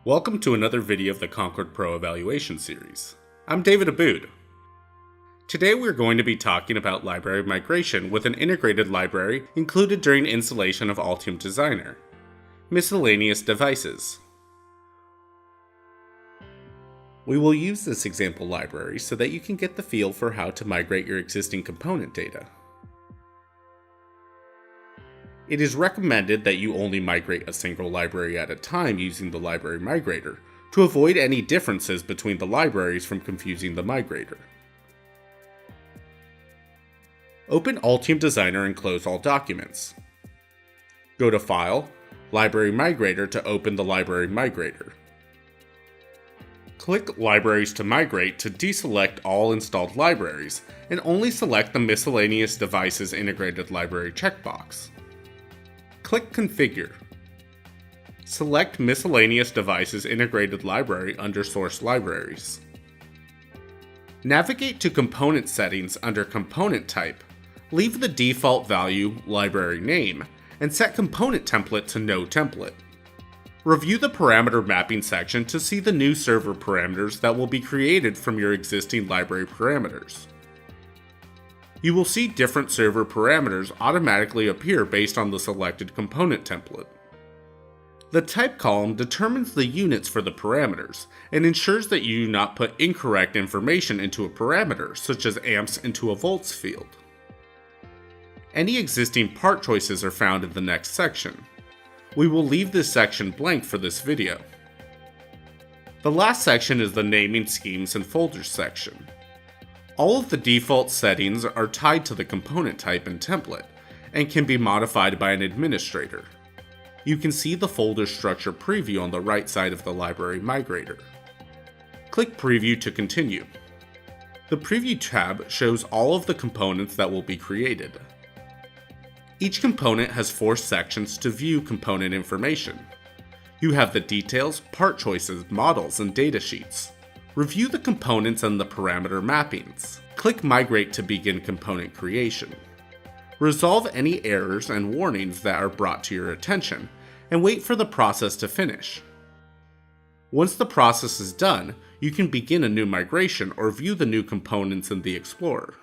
Welcome to another video of the Concord Pro evaluation series. I'm David Aboud. Today we're going to be talking about library migration with an integrated library included during installation of Altium Designer. Miscellaneous devices. We will use this example library so that you can get the feel for how to migrate your existing component data. It is recommended that you only migrate a single library at a time using the library migrator, to avoid any differences between the libraries from confusing the migrator. Open Altium Designer and close all documents. Go to File, Library Migrator to open the library migrator. Click Libraries to Migrate to deselect all installed libraries, and only select the Miscellaneous Devices Integrated Library checkbox. Click Configure. Select Miscellaneous Devices Integrated Library under Source Libraries. Navigate to Component Settings under Component Type. Leave the default value Library Name, and set Component Template to No Template. Review the Parameter Mapping section to see the new server parameters that will be created from your existing library parameters. You will see different server parameters automatically appear based on the selected component template. The type column determines the units for the parameters and ensures that you do not put incorrect information into a parameter, such as amps into a volts field. Any existing part choices are found in the next section. We will leave this section blank for this video. The last section is the Naming Schemes and Folders section. All of the default settings are tied to the component type and template, and can be modified by an administrator. You can see the folder structure preview on the right side of the library migrator. Click Preview to continue. The Preview tab shows all of the components that will be created. Each component has 4 sections to view component information. You have the details, part choices, models, and datasheets. Review the components and the parameter mappings. Click Migrate to begin component creation. Resolve any errors and warnings that are brought to your attention, and wait for the process to finish. Once the process is done, you can begin a new migration or view the new components in the Explorer.